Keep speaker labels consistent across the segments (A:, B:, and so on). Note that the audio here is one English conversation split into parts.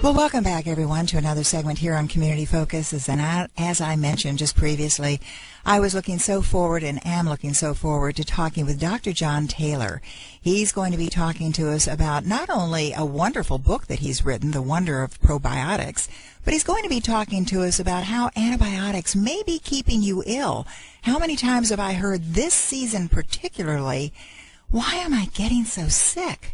A: Well, welcome back, everyone, to another segment here on Community Focuses. And as I mentioned just previously, I was looking so forward and am looking so forward to talking with Dr. John Taylor. He's going to be talking to us about not only a wonderful book that he's written, The Wonder of Probiotics, but he's going to be talking to us about how antibiotics may be keeping you ill. How many times have I heard this season particularly, why am I getting so sick?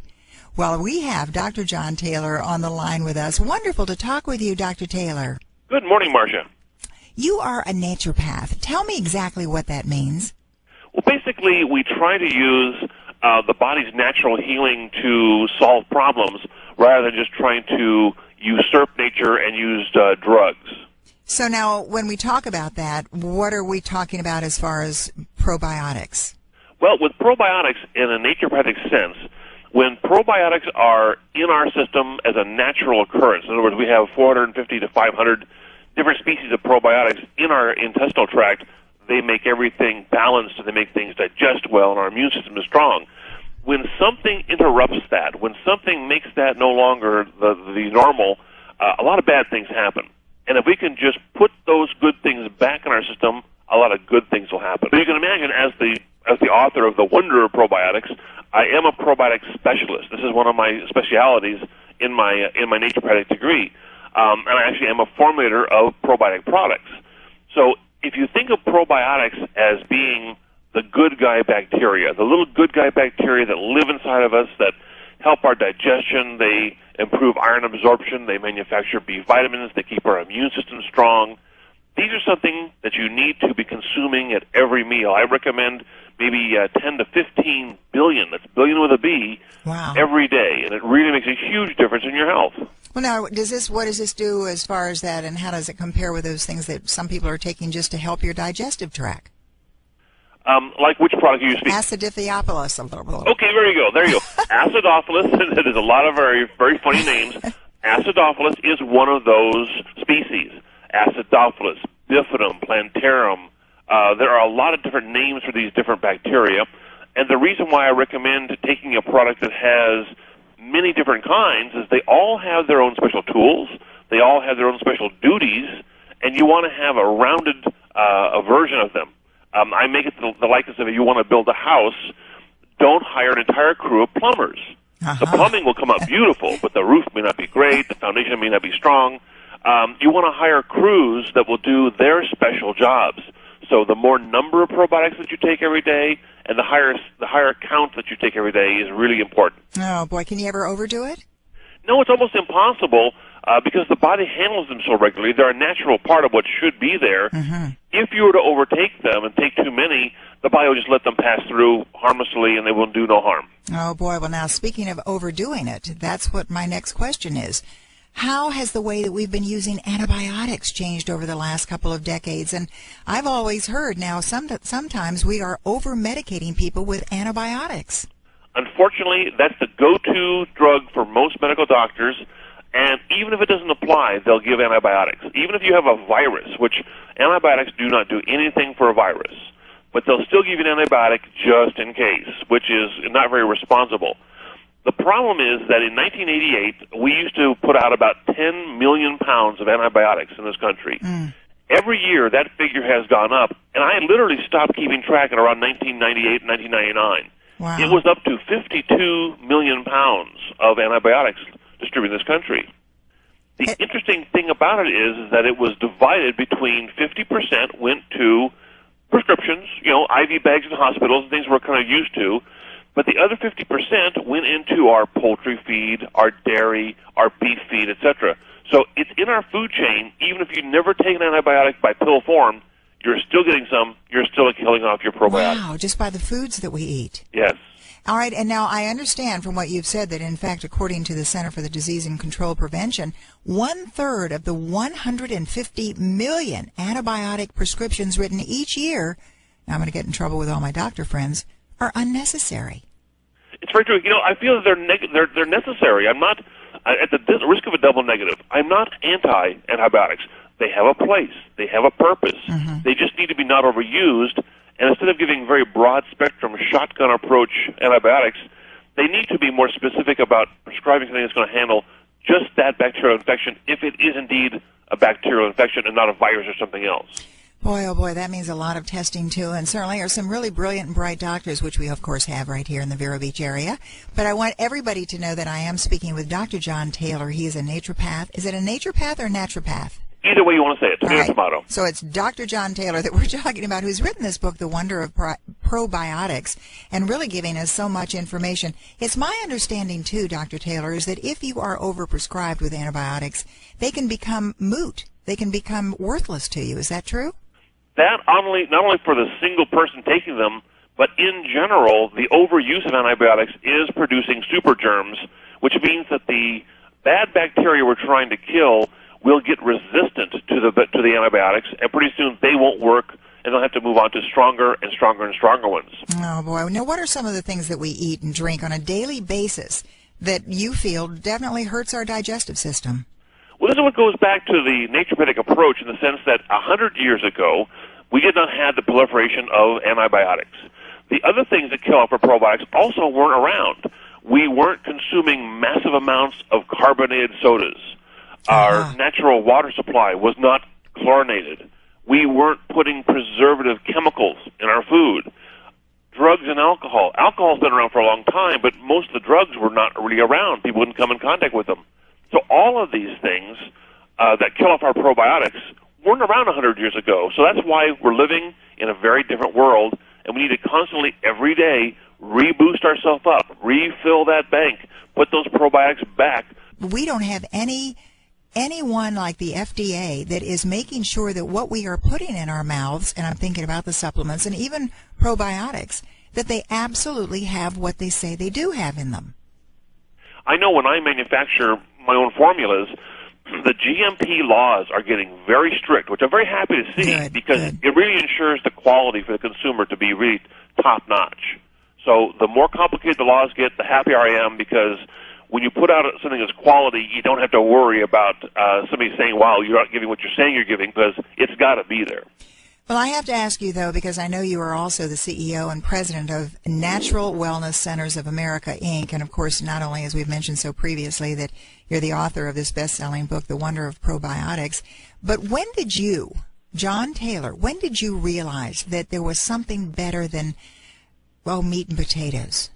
A: Well, we have Dr. John Taylor on the line with us. Wonderful to talk with you, Dr. Taylor.
B: Good morning, Marcia.
A: You are a naturopath. Tell me exactly what that means.
B: Well, basically, we try to use the body's natural healing to solve problems rather than just trying to usurp nature and use drugs.
A: So now, when we talk about that, what are we talking about as far as probiotics?
B: Well, with probiotics, in a naturopathic sense, when probiotics are in our system as a natural occurrence, in other words, we have 450 to 500 different species of probiotics in our intestinal tract, they make everything balanced and they make things digest well and our immune system is strong. When something interrupts that, when something makes that no longer the normal, a lot of bad things happen. And if we can just put those good things back in our system, a lot of good things will happen. So you can imagine, as the author of The Wonder of Probiotics, I am a probiotic specialist. This is one of my specialities in my naturopathic degree. And I actually am a formulator of probiotic products. So if you think of probiotics as being the good guy bacteria, the little good guy bacteria that live inside of us that help our digestion, they improve iron absorption, they manufacture B vitamins, they keep our immune system strong. These are something that you need to be consuming at every meal. I recommend maybe 10 to 15 billion, that's billion with a B,
A: wow,
B: every day, and it really makes a huge difference in your health.
A: Well, now, what does this do as far as that, and how does it compare with those things that some people are taking just to help your digestive tract?
B: Like which product are you speaking?
A: Acidophilus.
B: Okay, there you go. Acidophilus, there's a lot of very, very funny names. Acidophilus is one of those species. Acidophilus, bifidum, plantarum. There are a lot of different names for these different bacteria, and the reason why I recommend taking a product that has many different kinds is they all have their own special tools, they all have their own special duties, and you want to have a rounded a version of them. I make it the likeness of, if you want to build a house, don't hire an entire crew of plumbers. The plumbing will come out beautiful, but the roof may not be great, the foundation may not be strong. You want to hire crews that will do their special jobs. So the more number of probiotics that you take every day and the higher count that you take every day is really important.
A: Oh, boy, can you ever overdo it?
B: No, it's almost impossible because the body handles them so regularly. They're a natural part of what should be there. Mm-hmm. If you were to overtake them and take too many, the body will just let them pass through harmlessly and they will do no harm.
A: Oh, boy. Well, now, speaking of overdoing it, that's what my next question is. How has the way that we've been using antibiotics changed over the last couple of decades? And I've always heard now sometimes we are over-medicating people with antibiotics.
B: Unfortunately, that's the go-to drug for most medical doctors, and even if it doesn't apply, they'll give antibiotics. Even if you have a virus, which antibiotics do not do anything for a virus, but they'll still give you an antibiotic just in case, which is not very responsible. The problem is that in 1988, we used to put out about 10 million pounds of antibiotics in this country. Every year, that figure has gone up, and I literally stopped keeping track at around 1998, 1999.
A: Wow.
B: It was up to 52 million pounds of antibiotics distributed in this country. The interesting thing about it is that it was divided between 50% went to prescriptions, IV bags in hospitals, things we're kind of used to, but the other 50% went into our poultry feed, our dairy, our beef feed, etc. So it's in our food chain. Even if you never take an antibiotic by pill form, you're still getting some. You're still killing off your probiotics.
A: Wow, just by the foods that we eat.
B: Yes.
A: All right, and now I understand from what you've said that, in fact, according to the Center for the Disease and Control Prevention, 1/3 of the 150 million antibiotic prescriptions written each year, now I'm going to get in trouble with all my doctor friends, are unnecessary.
B: It's very true. I feel that they're necessary. I'm not, at the risk of a double negative, I'm not anti-antibiotics. They have a place. They have a purpose. Mm-hmm. They just need to be not overused. And instead of giving very broad-spectrum shotgun approach antibiotics, they need to be more specific about prescribing something that's going to handle just that bacterial infection if it is indeed a bacterial infection and not a virus or something else.
A: Boy, oh boy, that means a lot of testing, too, and certainly are some really brilliant and bright doctors, which we, of course, have right here in the Vero Beach area. But I want everybody to know that I am speaking with Dr. John Taylor. He is a naturopath. Is it a naturopath or naturopath?
B: Either way you want to say it. Tomato, tomato.
A: So it's Dr. John Taylor that we're talking about, who's written this book, The Wonder of Probiotics, and really giving us so much information. It's my understanding, too, Dr. Taylor, is that if you are overprescribed with antibiotics, they can become moot. They can become worthless to you. Is that true?
B: That not only for the single person taking them, but in general, the overuse of antibiotics is producing super germs, which means that the bad bacteria we're trying to kill will get resistant to the antibiotics, and pretty soon they won't work, and they'll have to move on to stronger and stronger and stronger ones.
A: Oh, boy. Now, what are some of the things that we eat and drink on a daily basis that you feel definitely hurts our digestive system?
B: Well, this is what goes back to the naturopathic approach in the sense that 100 years ago, we did not have the proliferation of antibiotics. The other things that kill off our probiotics also weren't around. We weren't consuming massive amounts of carbonated sodas. Our natural water supply was not chlorinated. We weren't putting preservative chemicals in our food. Drugs and alcohol. Alcohol's been around for a long time, but most of the drugs were not really around. People wouldn't come in contact with them. So all of these things that kill off our probiotics weren't around 100 years ago. So that's why we're living in a very different world, and we need to constantly, every day, reboost ourselves up, refill that bank, put those probiotics back.
A: We don't have anyone like the FDA that is making sure that what we are putting in our mouths, and I'm thinking about the supplements and even probiotics, that they absolutely have what they say they do have in them.
B: I know when I manufacture my own formulas, the GMP laws are getting very strict, which I'm very happy to see because it really ensures the quality for the consumer to be really top-notch. So the more complicated the laws get, the happier I am because when you put out something that's quality, you don't have to worry about somebody saying, wow, you're not giving what you're saying you're giving because it's got to be there.
A: Well, I have to ask you, though, because I know you are also the CEO and president of Natural Wellness Centers of America, Inc., and, of course, not only, as we've mentioned so previously, that you're the author of this best-selling book, The Wonder of Probiotics, but when did you, John Taylor, when did you realize that there was something better than, well, meat and potatoes?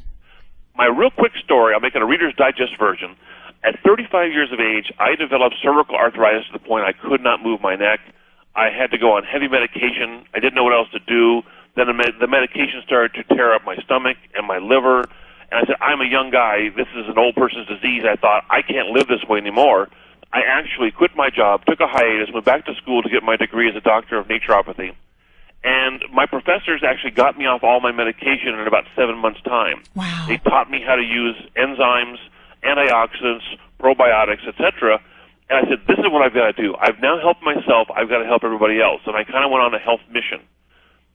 B: My real quick story, I'll make it a Reader's Digest version. At 35 years of age, I developed cervical arthritis to the point I could not move my neck. I had to go on heavy medication. I didn't know what else to do. Then the medication started to tear up my stomach and my liver. And I said, I'm a young guy. This is an old person's disease. I thought, I can't live this way anymore. I actually quit my job, took a hiatus, went back to school to get my degree as a doctor of naturopathy. And my professors actually got me off all my medication in about 7 months' time.
A: Wow.
B: They taught me how to use enzymes, antioxidants, probiotics, etc., and I said, this is what I've got to do. I've now helped myself. I've got to help everybody else. And I kind of went on a health mission.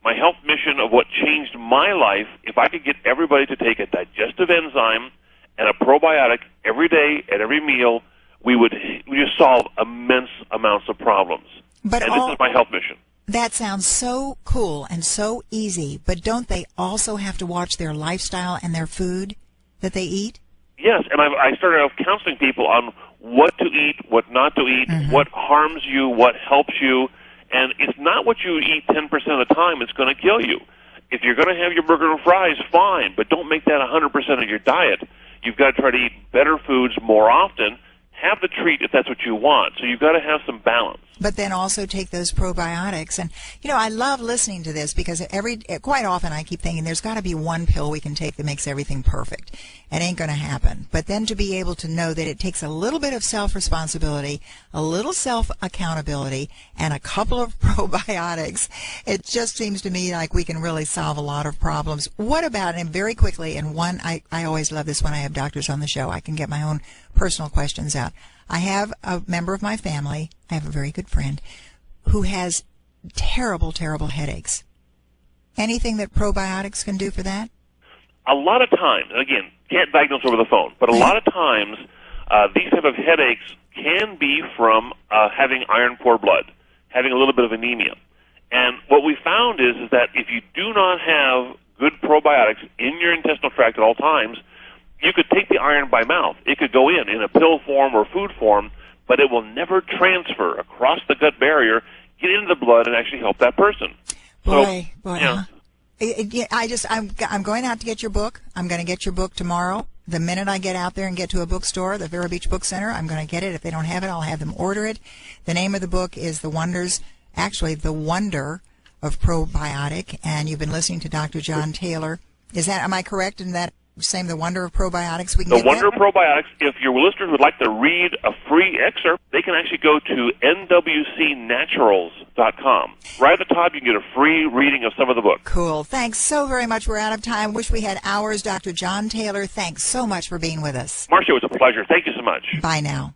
B: My health mission of what changed my life, if I could get everybody to take a digestive enzyme and a probiotic every day at every meal, we would solve immense amounts of problems. And this is my health mission.
A: That sounds so cool and so easy, but don't they also have to watch their lifestyle and their food that they eat?
B: Yes, and I started off counseling people on what to eat, what not to eat, what harms you, what helps you, and it's not what you eat 10% of the time that's going to kill you. If you're going to have your burger and fries, fine, but don't make that 100% of your diet. You've got to try to eat better foods more often. Have the treat if that's what you want. So you've got to have some balance.
A: But then also take those probiotics. And, you know, I love listening to this because quite often I keep thinking there's got to be one pill we can take that makes everything perfect. It ain't going to happen. But then to be able to know that it takes a little bit of self-responsibility, a little self-accountability, and a couple of probiotics, it just seems to me like we can really solve a lot of problems. What about, and very quickly, and one, I always love this when I have doctors on the show, I can get my own personal questions out. I have a member of my family, I have a very good friend, who has terrible, terrible headaches. Anything that probiotics can do for that?
B: A lot of times, and again, can't diagnose over the phone, but a lot of times these type of headaches can be from having iron-poor blood, having a little bit of anemia. And what we found is that if you do not have good probiotics in your intestinal tract at all times, you could take the iron by mouth. It could go in a pill form or food form, but it will never transfer across the gut barrier, get into the blood, and actually help that person.
A: Boy.
B: Yeah.
A: I'm going out to get your book. I'm going to get your book tomorrow. The minute I get out there and get to a bookstore, the Vero Beach Book Center, I'm going to get it. If they don't have it, I'll have them order it. The name of the book is The Wonder of Probiotic, and you've been listening to Dr. John Taylor. Am I correct in that saying The Wonder of Probiotics?
B: The Wonder of Probiotics. If your listeners would like to read a free excerpt, they can actually go to NWCnaturals.com. Right at the top, you can get a free reading of some of the book.
A: Cool. Thanks so very much. We're out of time. Wish we had hours. Dr. John Taylor, thanks so much for being with us.
B: Marcia, it was a pleasure. Thank you so much.
A: Bye now.